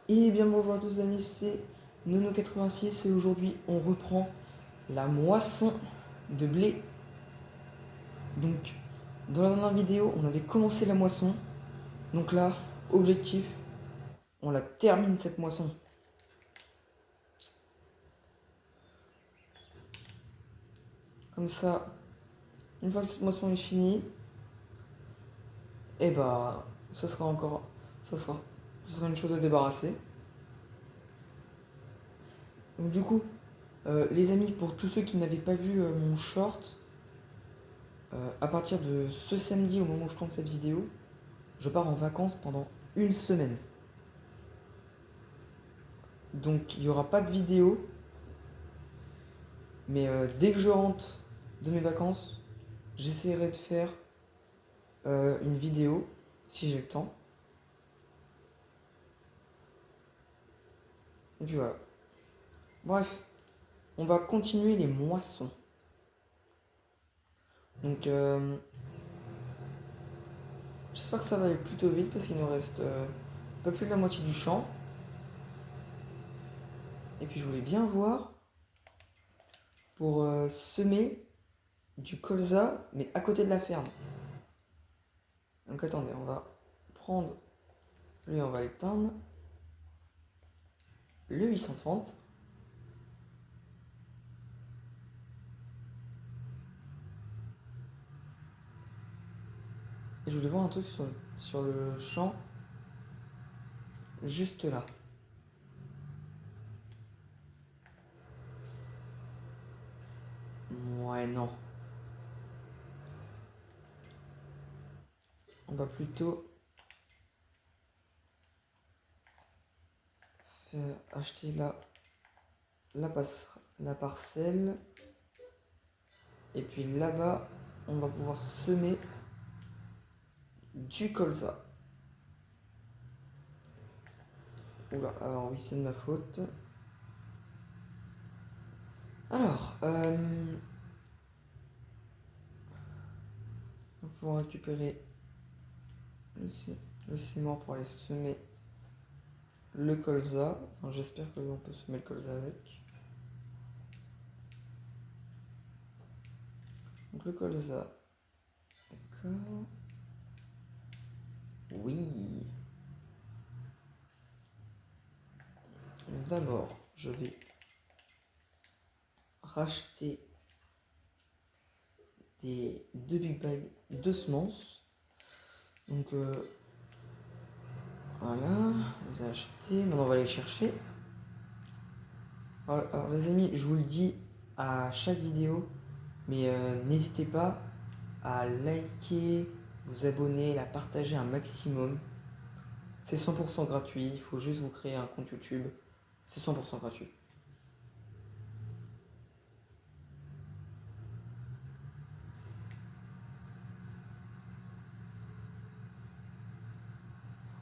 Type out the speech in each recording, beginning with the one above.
Et bien bonjour à tous les amis, c'est Nono86 et aujourd'hui on reprend la moisson de blé. Donc dans la dernière vidéo on avait commencé la moisson, donc là objectif on la termine cette moisson. Comme ça, une fois que cette moisson est finie, et bah ce sera encore, ce sera une chose à débarrasser. Donc du coup, les amis, pour tous ceux qui n'avaient pas vu mon short, à partir de ce samedi au moment où je tourne cette vidéo, je pars en vacances pendant une semaine. Donc il n'y aura pas de vidéo, mais dès que je rentre de mes vacances, j'essaierai de faire une vidéo, si j'ai le temps. Et puis voilà. Bref, on va continuer les moissons. Donc j'espère que ça va aller plutôt vite parce qu'il nous reste un peu plus de la moitié du champ. Et puis je voulais bien voir pour semer du colza, mais à côté de la ferme. Donc attendez, on va prendre, lui on va l'éteindre, le 830. Et je voulais voir un truc sur le champ, juste là. Ouais, non. On va plutôt acheter la parcelle. Et puis là-bas, on va pouvoir semer du colza. Oula, alors oui, c'est de ma faute. Alors, on va pouvoir récupérer le ciment pour aller semer le colza. Enfin, j'espère qu'on peut semer le colza avec. Donc le colza. D'accord. Oui. D'abord, je vais racheter deux big bags de semences. Donc voilà, je les ai achetés. Maintenant on va les chercher. Alors, les amis, je vous le dis à chaque vidéo, mais n'hésitez pas à liker, vous abonner, la partager un maximum. C'est 100% gratuit, il faut juste vous créer un compte YouTube. C'est 100% gratuit.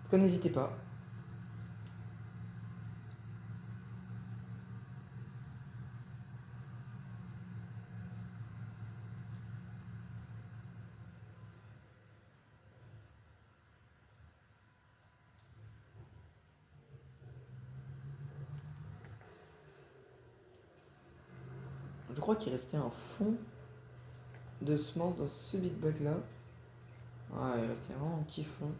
En tout cas, n'hésitez pas. Je crois qu'il restait un fond de semences dans ce big bag là. Voilà, il restait vraiment un petit fond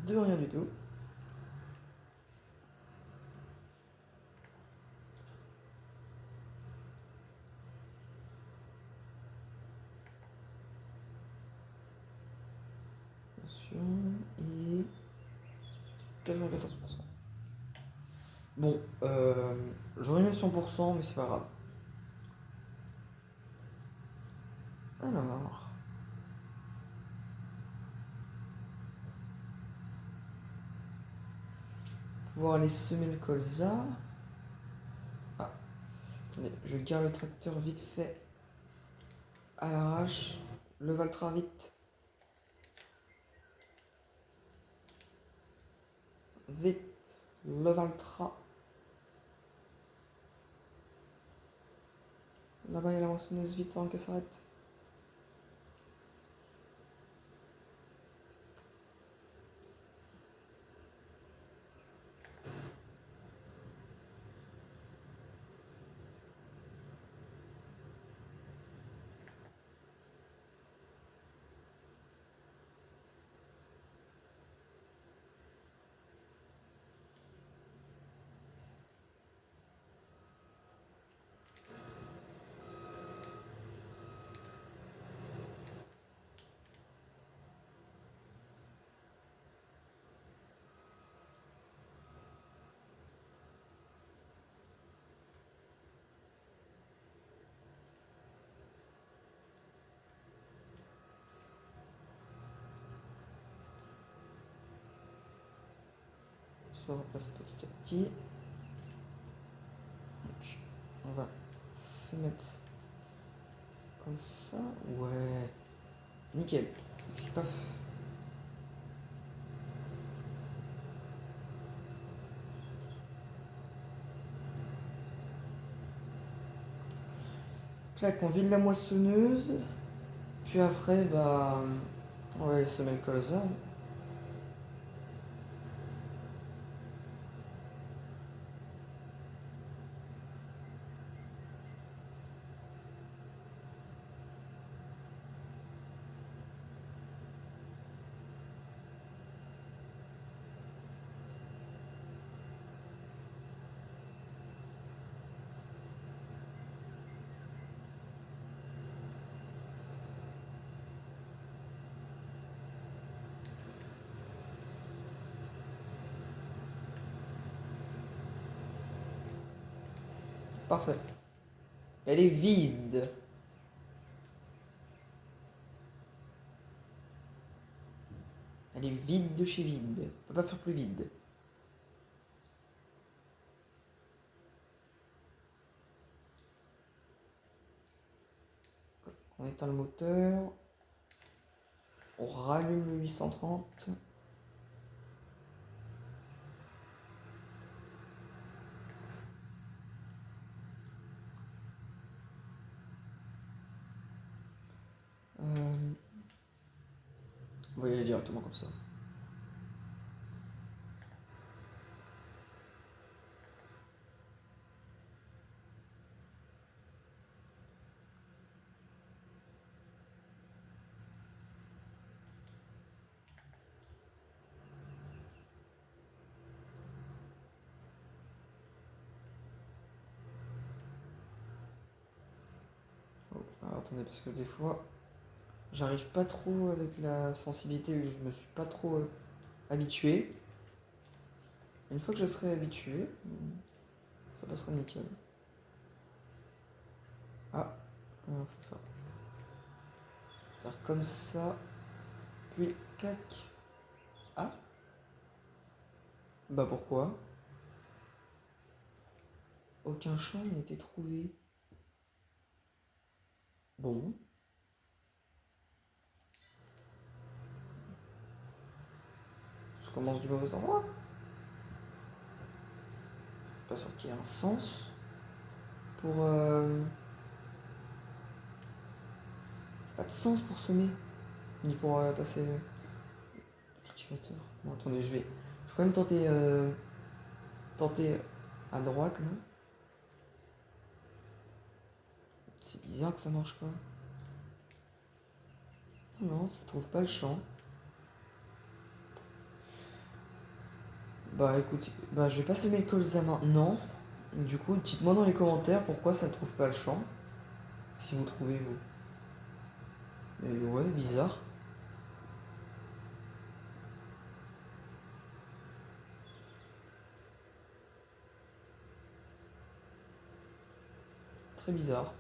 de rien du tout. Attention, et 94%. Bon, j'aurais mis 100%, mais c'est pas grave. Alors, pouvoir aller semer le colza. Ah, attendez, je garde le tracteur vite fait à l'arrache. Le Valtra vite. Vite, le Valtra. Là-bas, il y a la moissonneuse vite avant qu'elle s'arrête. se replace petit à petit. Donc, on va se mettre comme ça. Ouais. Nickel. Puis, paf. Clac, on vide la moissonneuse. Puis après, bah, on va aller semer le colza. Parfait. Elle est vide. Elle est vide de chez vide. On peut pas faire plus vide. On éteint le moteur. On rallume le 830. On va y aller directement comme ça. Oh, alors, attendez, parce que des fois, j'arrive pas trop avec la sensibilité, vu que je me suis pas trop habitué. Une fois que je serai habitué, ça passera nickel. Ah, faut faire comme ça, puis clac. Ah, bah pourquoi? Aucun champ n'a été trouvé. Bon. Je commence du mauvais endroit. Pas sûr qu'il y ait un sens pour... Pas de sens pour semer. Ni pour passer le cultivateur. Bon, attendez, je vais quand même tenter à droite, là. C'est bizarre que ça marche pas. Non, ça trouve pas le champ. Bah écoute, bah je vais pas semer le colza maintenant. Du coup, dites-moi dans les commentaires pourquoi ça ne trouve pas le champ. Si vous trouvez vous. Mais ouais, bizarre. Très bizarre.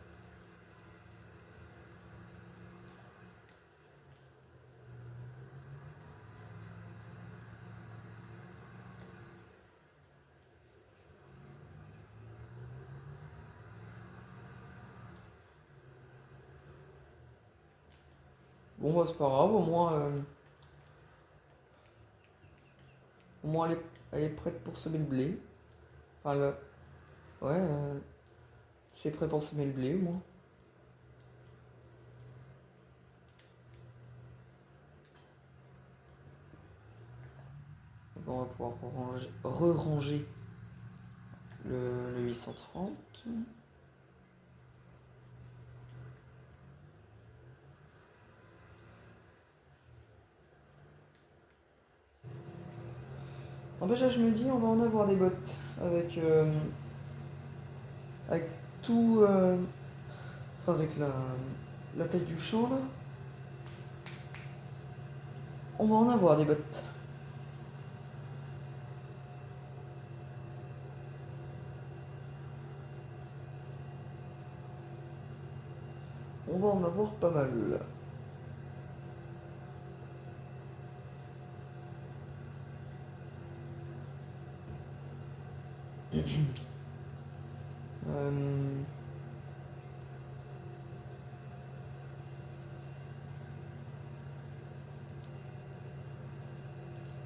Bon bah c'est pas grave, au moins elle est prête pour semer le blé. Enfin le. Ouais, c'est prêt pour semer le blé au moins. Bon, on va pouvoir re-ranger le 830. En fait, là, je me dis, on va en avoir des bottes avec tout, enfin, avec la taille du champ là. On va en avoir des bottes. On va en avoir pas mal. Euh,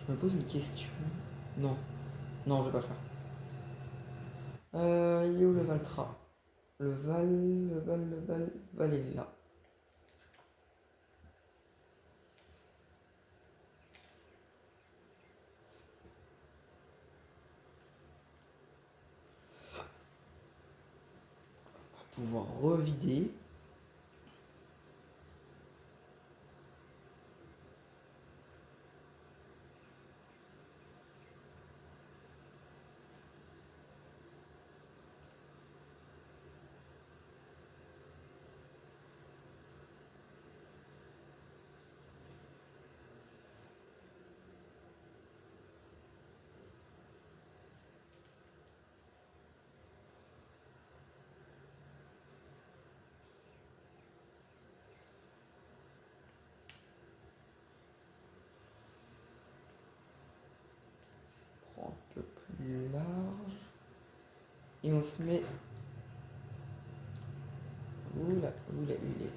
Je me pose une question. Non, non, je vais pas le faire. Il est où le Valtra? Le Val est là. On va pouvoir revider. On prend un peu plus large. Et on se met. Oula, oula, oula.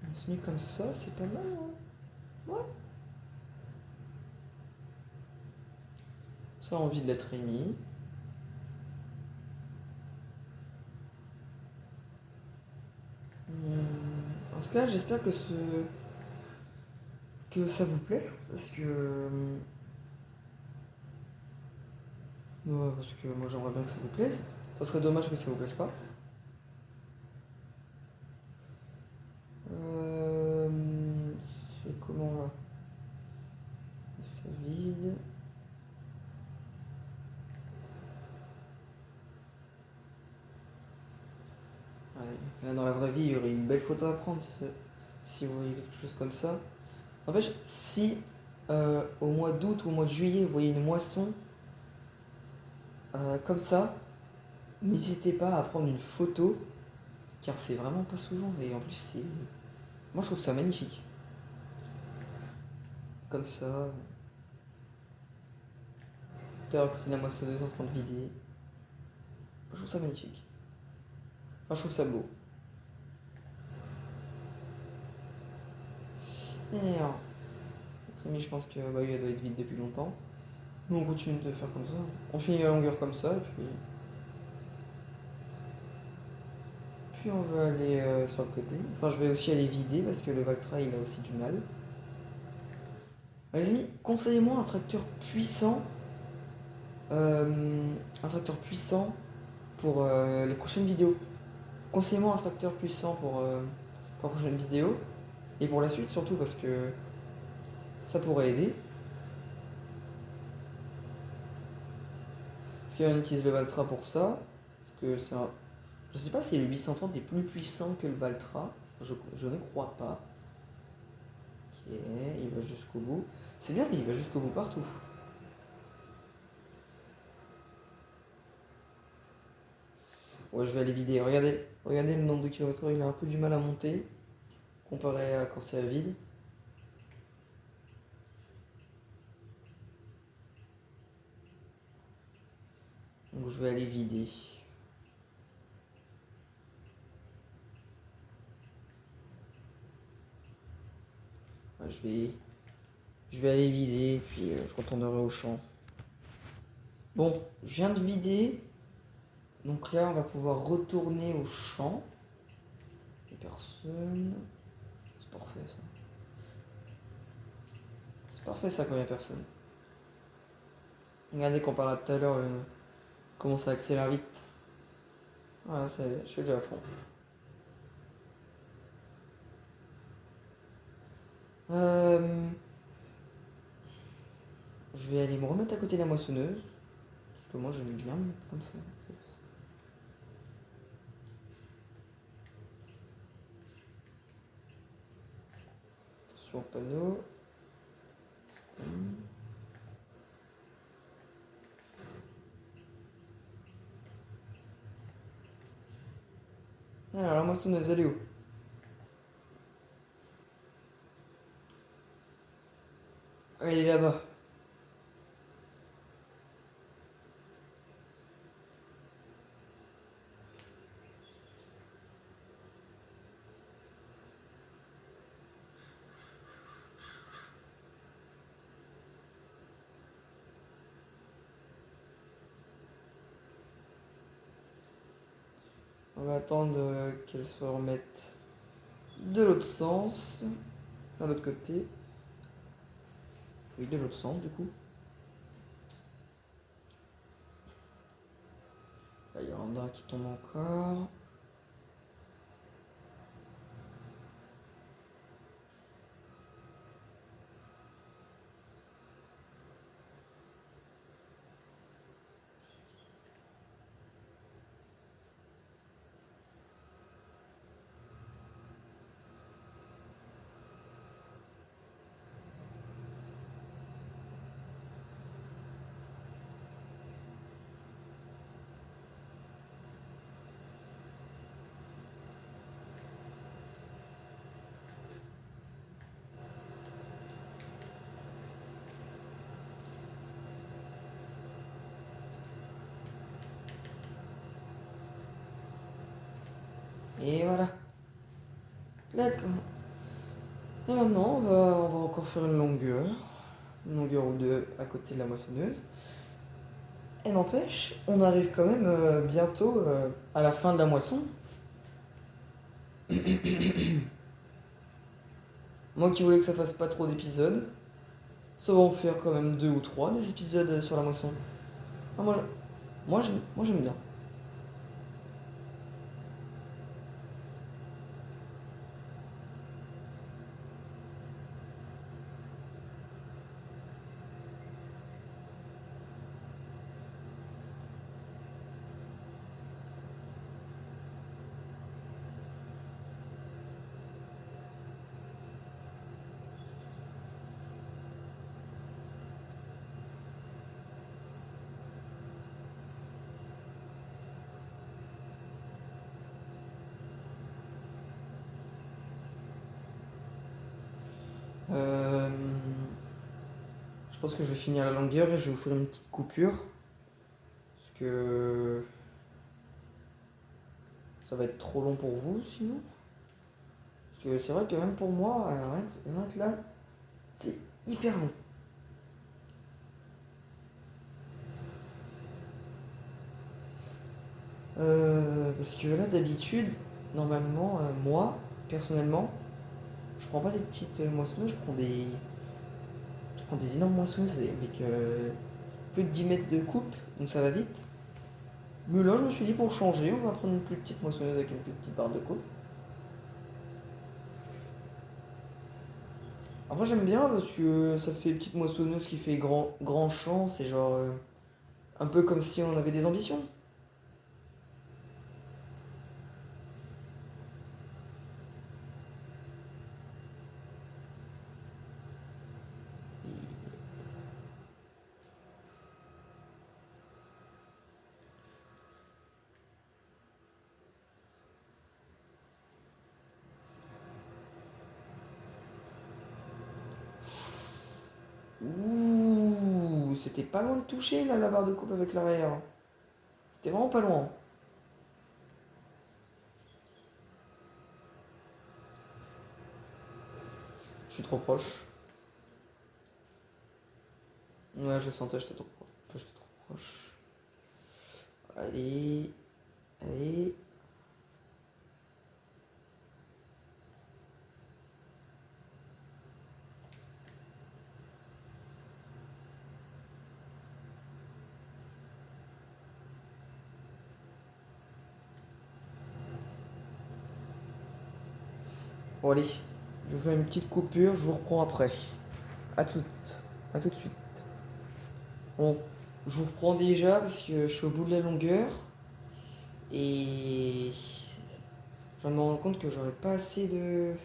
On se met comme ça, c'est pas mal, hein. Ouais. Ça a envie de l'être émis. En tout cas, j'espère que ça vous plaît. Parce que moi j'aimerais bien que ça vous plaise. Ça serait dommage que ça vous plaise pas. C'est comment là? Ça vide. Ouais. Là, dans la vraie vie, il y aurait une belle photo à prendre si vous voyez quelque chose comme ça. En fait, si au mois d'août ou au mois de juillet, vous voyez une moisson comme ça, n'hésitez pas à prendre une photo, car c'est vraiment pas souvent. Et en plus, moi je trouve ça magnifique. Comme ça. T'es à côté de la moissonneuse en train de vider. Je trouve ça magnifique. Enfin, je trouve ça beau. Et alors, notre ami, je pense que bah, elle doit être vide depuis longtemps. Nous, on continue de faire comme ça. On finit la longueur comme ça, et puis on va aller sur le côté. Enfin, je vais aussi aller vider parce que le Valtra, il a aussi du mal. Les amis, conseillez-moi un tracteur puissant pour les prochaines vidéos. Conseillez-moi un tracteur puissant pour la prochaine vidéo et pour la suite surtout parce que ça pourrait aider. Parce qu'on utilise le Valtra pour ça. Parce que c'est un... Je sais pas si le 830 est plus puissant que le Valtra. Je ne crois pas. Ok, il va jusqu'au bout. C'est bien, mais il va jusqu'au bout partout. Ouais, je vais aller vider. Regardez le nombre de kilomètres, il a un peu du mal à monter comparé à quand c'est à vide. Donc je vais aller vider. Ouais, je vais aller vider, puis je retournerai au champ. Bon, je viens de vider. Donc là, on va pouvoir retourner au champ. Et personne. C'est parfait ça. C'est parfait ça quand il n'y a personne. Regardez comparé à tout à l'heure, comment ça accélère vite. Voilà, je suis déjà à fond. Je vais aller me remettre à côté de la moissonneuse. Parce que moi j'aime bien me mettre comme ça en fait. Attention au panneau. Alors la moissonneuse, elle est où? Elle est là-bas. On va attendre qu'elle se remette de l'autre sens. De l'autre côté. Oui, de l'autre sens du coup. Là, il y en a un qui tombe encore. Et voilà. D'accord. Et maintenant, on va encore faire une longueur ou deux à côté de la moissonneuse. Et n'empêche, on arrive quand même bientôt à la fin de la moisson. Moi qui voulais que ça fasse pas trop d'épisodes, ça va en faire quand même 2 ou 3 des épisodes sur la moisson. Ah, moi j'aime bien. Euh, je pense que je vais finir la longueur et je vais vous faire une petite coupure. Parce que ça va être trop long pour vous sinon. Parce que c'est vrai que même pour moi, rien que là, c'est hyper long. Parce que là d'habitude, normalement, moi, personnellement, je prends pas des petites moissonneuses, je prends des énormes moissonneuses avec plus de 10 mètres de coupe, donc ça va vite. Mais là, je me suis dit pour changer, on va prendre une plus petite moissonneuse avec une plus petite barre de coupe. Après, j'aime bien parce que ça fait petite moissonneuse qui fait grand champ, c'est genre un peu comme si on avait des ambitions. Ouh, c'était pas loin de toucher là, la barre de coupe avec l'arrière. C'était vraiment pas loin. Je suis trop proche. Ouais, je sentais, j'étais trop proche. J'étais trop proche. Allez, allez. Bon, allez. Je vous fais une petite coupure, je vous reprends après. À tout, à tout de suite. Bon, je vous reprends déjà parce que je suis au bout de la longueur et je me rends compte que j'aurai pas assez de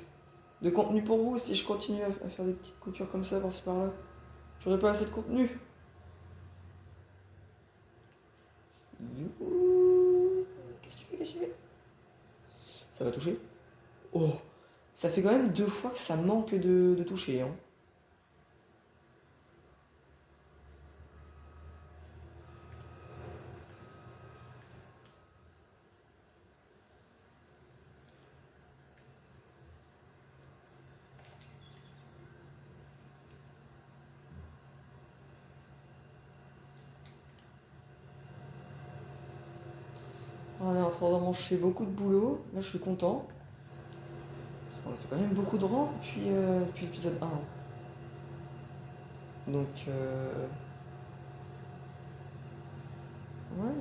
contenu pour vous si je continue à faire des petites coupures comme ça par-ci par-là. J'aurai pas assez de contenu. Youhou. Qu'est-ce que tu fais? Qu'est-ce que tu fais? Ça va toucher? Oh, ça fait quand même 2 fois que ça manque de toucher, hein. On est en train de manger beaucoup de boulot. Là, je suis content. Parce qu'on a fait quand même beaucoup de rangs depuis l'épisode 1. Donc, ouais. Ouais.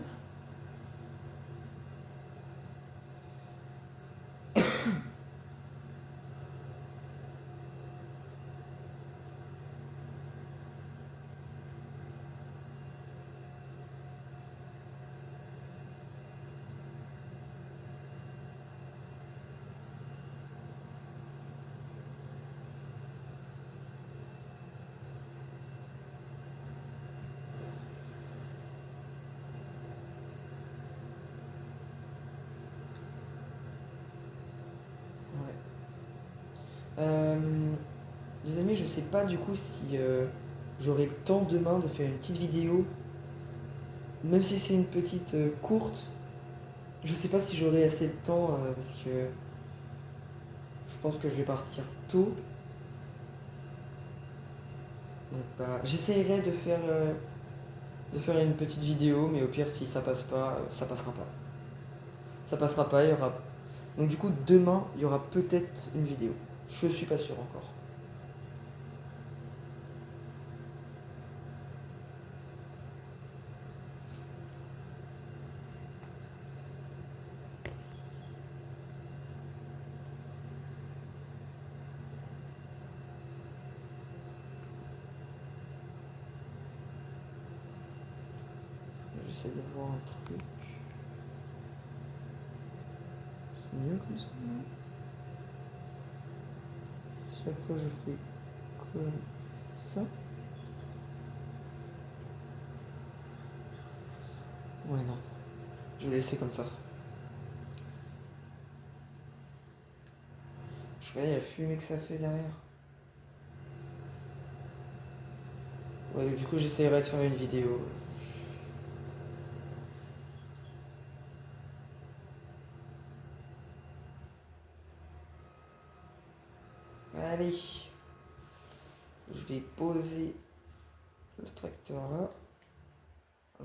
Les amis, je sais pas du coup si j'aurai le temps demain de faire une petite vidéo. Même si c'est une petite courte, je sais pas si j'aurai assez de temps parce que je pense que je vais partir tôt. Donc bah, j'essayerai de faire une petite vidéo, mais au pire si ça passe pas, ça passera pas. Ça passera pas, il y aura. Donc du coup demain il y aura peut-être une vidéo. Je suis pas sûr encore. J'essaie de voir un truc. C'est mieux comme ça, non? Si après je fais comme ça. Ouais non. Je vais laisser comme ça. Je regarde la fumée que ça fait derrière. Ouais, du coup j'essaierai de faire une vidéo. Allez, je vais poser le tracteur là.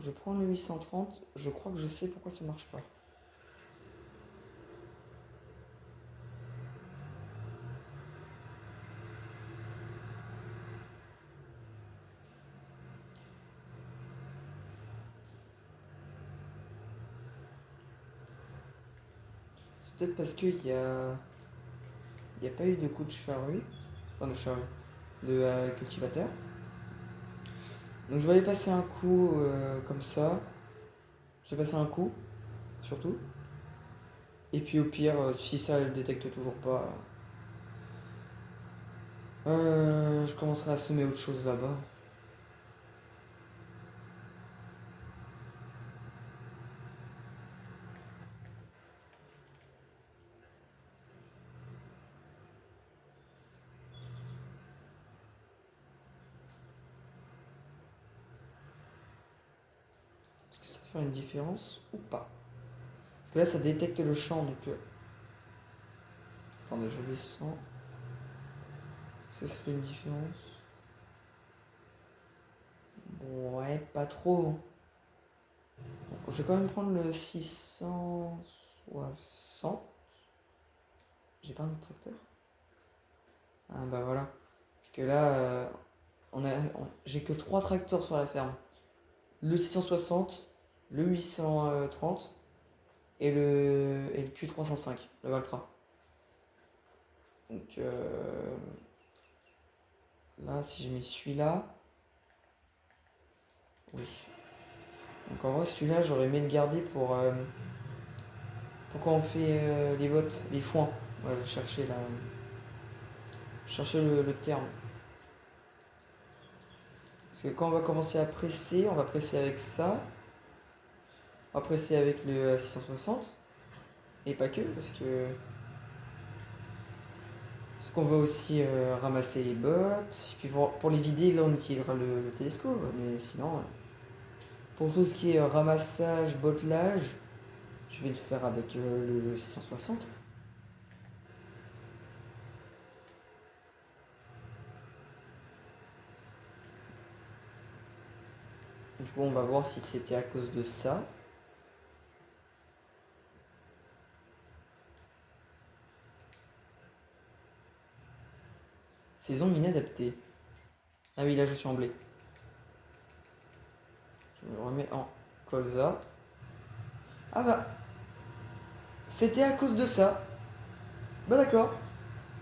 Je prends le 830. Je crois que je sais pourquoi ça marche pas. C'est peut-être parce il y a pas eu de coup de charrue. Enfin de charrue. De cultivateur. Donc je vais aller passer un coup comme ça. Je vais passer un coup, surtout. Et puis au pire, si ça ne le détecte toujours pas, je commencerai à semer autre chose là-bas. Est-ce que ça fait une différence ou pas? Parce que là, ça détecte le champ, donc... Attendez, je descends. Est-ce que ça fait une différence? Bon, ouais, pas trop, hein. Bon, je vais quand même prendre le 660. J'ai pas un autre tracteur? Ah bah voilà. Parce que là, j'ai que 3 tracteurs sur la ferme. Le 660, le 830 et le Q305, le Valtra. Donc là, si je mets celui-là, oui. Donc en vrai, celui-là, j'aurais aimé le garder pour quand on fait les bottes, les foins. Voilà, je cherchais le terme. Parce que quand on va commencer à presser, on va presser avec ça. On va presser avec le 660. Et pas que, parce qu'on va aussi ramasser les bottes. Et puis pour les vider, là, on utilisera le télescope. Mais sinon, pour tout ce qui est ramassage, bottelage, je vais le faire avec le 660. Du coup, on va voir si c'était à cause de ça. Saison inadaptée. Ah oui, là je suis en blé. Je me remets en colza. Ah bah, c'était à cause de ça. Bah d'accord.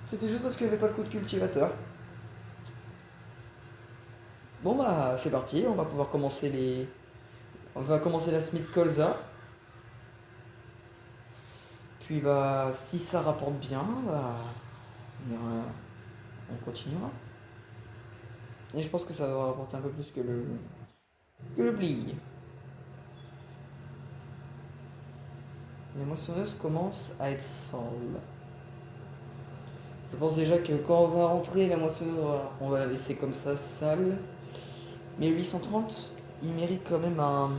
C'était juste parce qu'il n'y avait pas le coup de cultivateur. Bon bah, c'est parti, on va pouvoir commencer les... On va commencer la Smith colza. Puis bah, si ça rapporte bien, bah, on continuera. Et je pense que ça va rapporter un peu plus que le blé. Les moissonneuses commencent à être sales. Je pense déjà que quand on va rentrer la moissonneuse, on va la laisser comme ça, sale. Mais 830, il mérite quand même un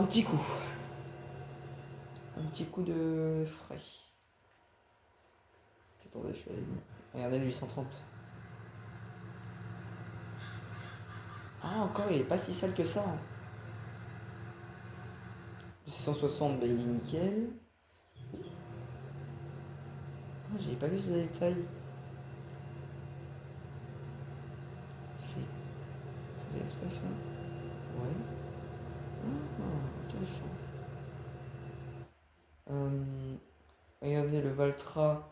petit coup. Un petit coup de frais. Attendez, je vais aller... Regardez le 830. Ah, encore, il est pas si sale que ça. 660, bah, il est nickel. Ah, j'avais pas vu ce détail. C'est... Ça fait exprès ça. Ouais. Ah, intéressant. Regardez le Valtra.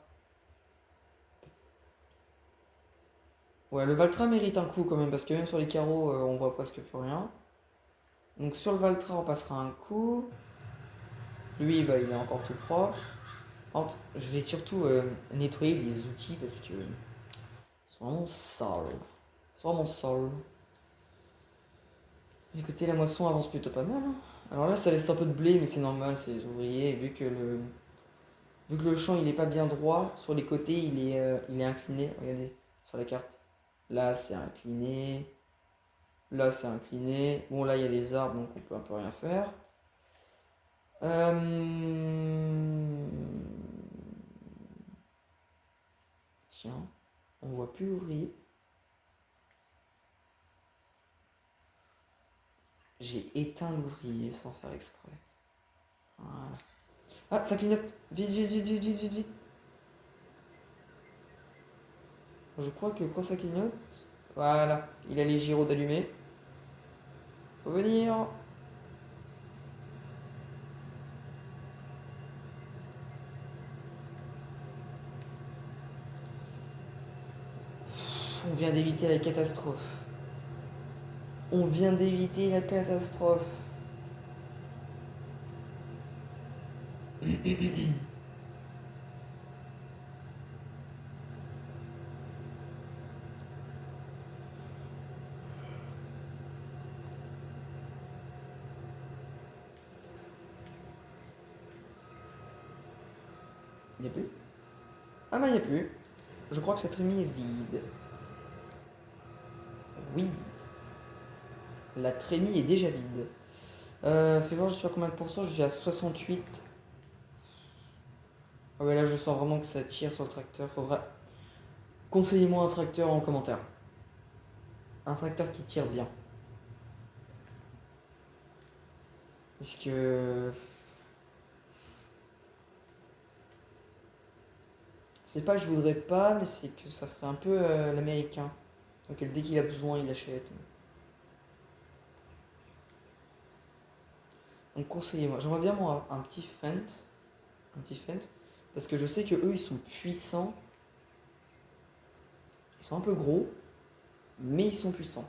Ouais, le Valtra mérite un coup quand même, parce que même sur les carreaux, on voit presque plus rien. Donc sur le Valtra, on passera un coup. Lui, bah, il est encore tout propre. Je vais surtout nettoyer les outils parce que c'est vraiment sale. C'est vraiment sale. Écoutez, la moisson avance plutôt pas mal, hein. Alors là, ça laisse un peu de blé, mais c'est normal, c'est les ouvriers. Vu que le champ il est pas bien droit, sur les côtés il est incliné. Regardez sur la carte. Là, c'est incliné. Là, c'est incliné. Bon, là, il y a les arbres, donc on peut un peu rien faire. Tiens, on voit plus l'ouvrier. J'ai éteint l'ouvrier sans faire exprès. Voilà. Ah, ça clignote. Vite, vite, vite, vite, vite, vite, vite. Je crois que quand ça clignote... Voilà, il a les gyros d'allumés. Faut venir. On vient d'éviter la catastrophe. On vient d'éviter la catastrophe. Il n'y a plus? Ah bah il n'y a plus. Je crois que la trémie est vide. Oui, la trémie est déjà vide. Fais voir, je suis à combien de pourcents? Je suis à 68. Ah ouais, là je sens vraiment que ça tire sur le tracteur. Faudra... Conseillez-moi un tracteur en commentaire. Un tracteur qui tire bien. Parce que... C'est pas que je voudrais pas, mais c'est que ça ferait un peu l'américain. Donc dès qu'il a besoin, il achète. Donc conseillez-moi. J'aimerais bien moi un petit Fendt. Un petit Fendt. Parce que je sais que eux ils sont puissants. Ils sont un peu gros. Mais ils sont puissants.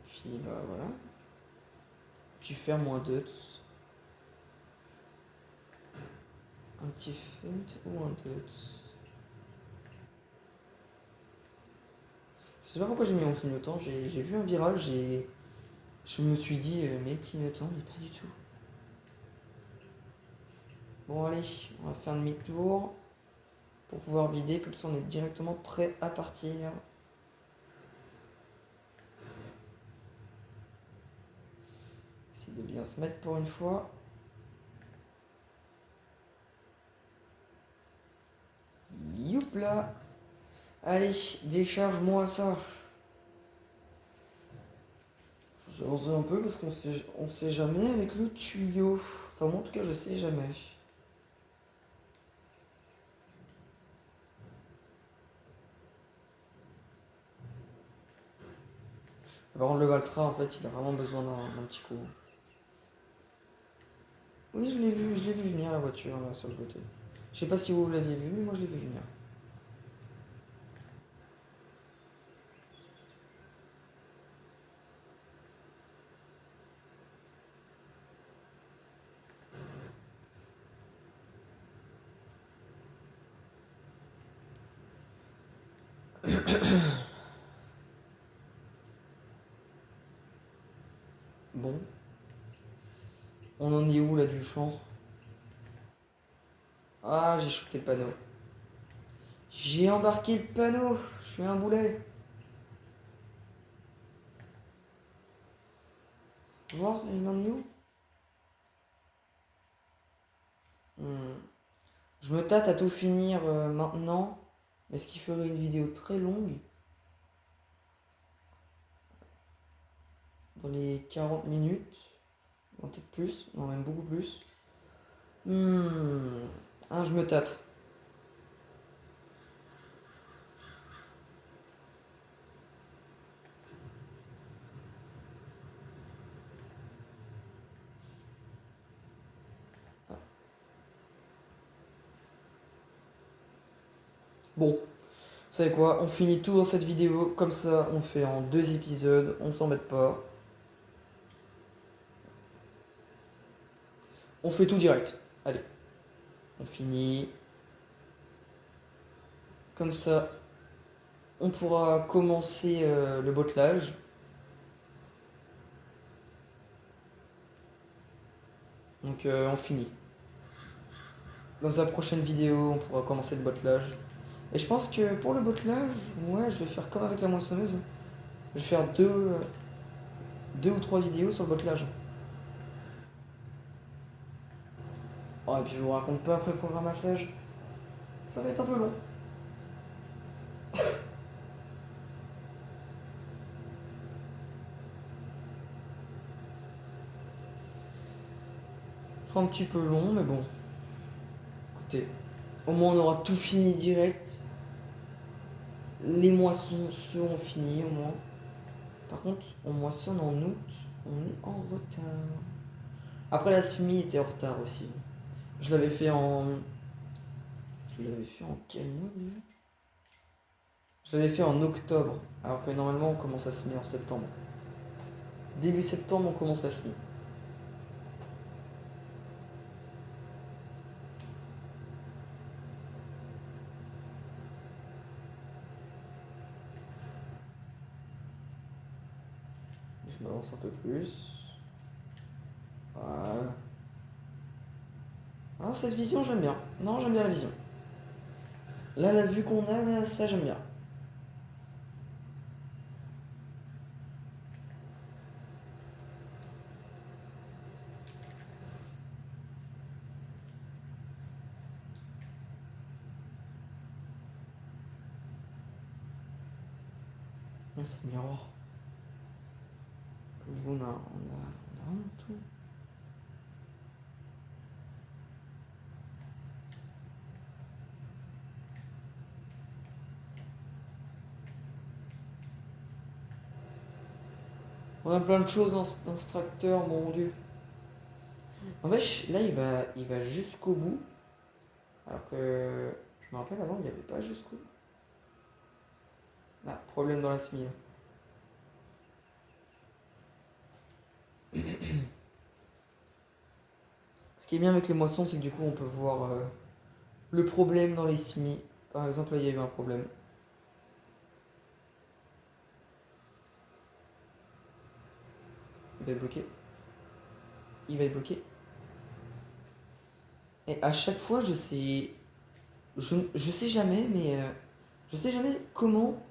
Puis bah voilà. Petit fer moins 2. Un petit Fendt ou un 2. Je sais pas pourquoi j'ai mis en clignotant. J'ai vu un virage et je me suis dit, mais clignotant, mais pas du tout. Bon allez, on va faire demi-tour pour pouvoir vider, comme ça on est directement prêt à partir. Essayer de bien se mettre pour une fois. Youpla. Allez, décharge-moi ça. J'avance un peu parce qu'on sait jamais avec le tuyau. Enfin moi en tout cas je sais jamais. Par contre, le Valtra, en fait, il a vraiment besoin d'un petit coup. Oui, je l'ai vu venir la voiture là sur le côté. Je sais pas si vous l'aviez vu, mais moi je l'ai vu venir. Bon, on en est où là du champ? Ah, j'ai shooté le panneau. J'ai embarqué le panneau. Je suis un boulet. Voir, il en est où? Hmm. Je me tâte à tout finir maintenant, mais ce qui ferait une vidéo très longue, dans les 40 minutes, non, peut-être plus, non même beaucoup plus. Je me tâte. Bon, vous savez quoi, on finit tout dans cette vidéo, comme ça on fait en 2 épisodes, on s'embête pas. On fait tout direct. Allez, on finit. Comme ça, on pourra commencer le bottelage. Donc on finit. Dans la prochaine vidéo, on pourra commencer le bottelage. Et je pense que pour le bottelage, ouais, je vais faire comme avec la moissonneuse. Je vais faire deux ou trois vidéos sur le bottelage. Oh, et puis je vous raconte pas après pour le ramassage. Ça va être un peu long. Ce sera un petit peu long, mais bon. Écoutez, au moins on aura tout fini direct. Les moissons seront finies au moins. Par contre, on moissonne en août, on est en retard. Après la semis était en retard aussi. Je l'avais fait en. Je l'avais fait en quel mois déjà? Je l'avais fait en octobre, alors que normalement on commence à semer en septembre. Début septembre on commence la semis. Je m'avance un peu plus. Voilà. Ah, cette vision j'aime bien. Non, j'aime bien la vision. Là, la vue qu'on a, là, ça j'aime bien. Ah, c'est le miroir. Comme vous, on a vraiment tout. On a plein de choses dans ce tracteur, mon dieu. En fait, là, il va jusqu'au bout. Alors que je me rappelle avant, il n'y avait pas jusqu'au bout. Ah, problème dans la semis. Ce qui est bien avec les moissons, c'est que du coup, on peut voir le problème dans les semis. Par exemple, là, il y a eu un problème. Il va être bloqué. Il va être bloqué. Et à chaque fois, je sais. Je sais jamais, mais. Je sais jamais comment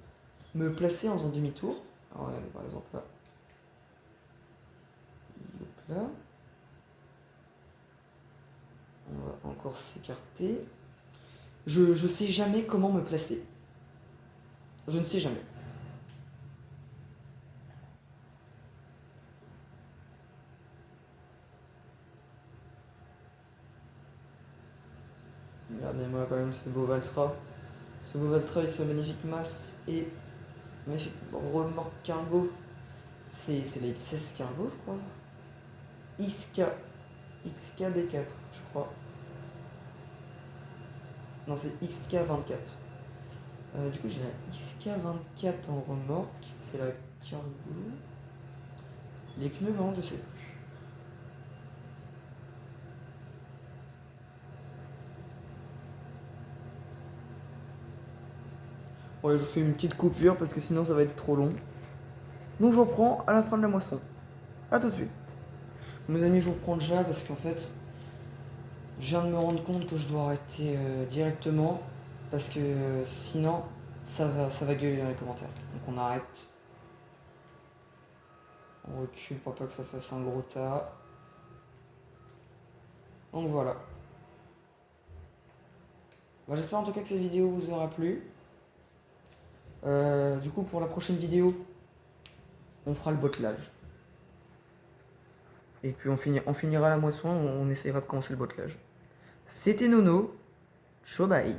me placer en faisant demi-tour. Alors, regardez, par exemple, là. Hop là. On va encore s'écarter. Je sais jamais comment me placer. Je ne sais jamais. Regardez-moi quand même ce beau Valtra. Ce beau Valtra avec sa magnifique masse et magnifique remorque cargo. C'est la XS Cargo, je crois. XKB4, je crois. Non, c'est XK24. Du coup, j'ai la XK24 en remorque. C'est la Cargo. Les pneus, non, je sais plus. Ouais, je fais une petite coupure parce que sinon ça va être trop long. Donc je reprends à la fin de la moisson. A tout de suite. Mes amis, je vous reprends déjà parce qu'en fait, je viens de me rendre compte que je dois arrêter directement parce que sinon ça va gueuler dans les commentaires. Donc on arrête. On recule pour pas que ça fasse un gros tas. Donc voilà. Bah, j'espère en tout cas que cette vidéo vous aura plu. Du coup, pour la prochaine vidéo, on fera le bottelage. Et puis on finira la moisson, on essaiera de commencer le bottelage. C'était Nono. Ciao bye.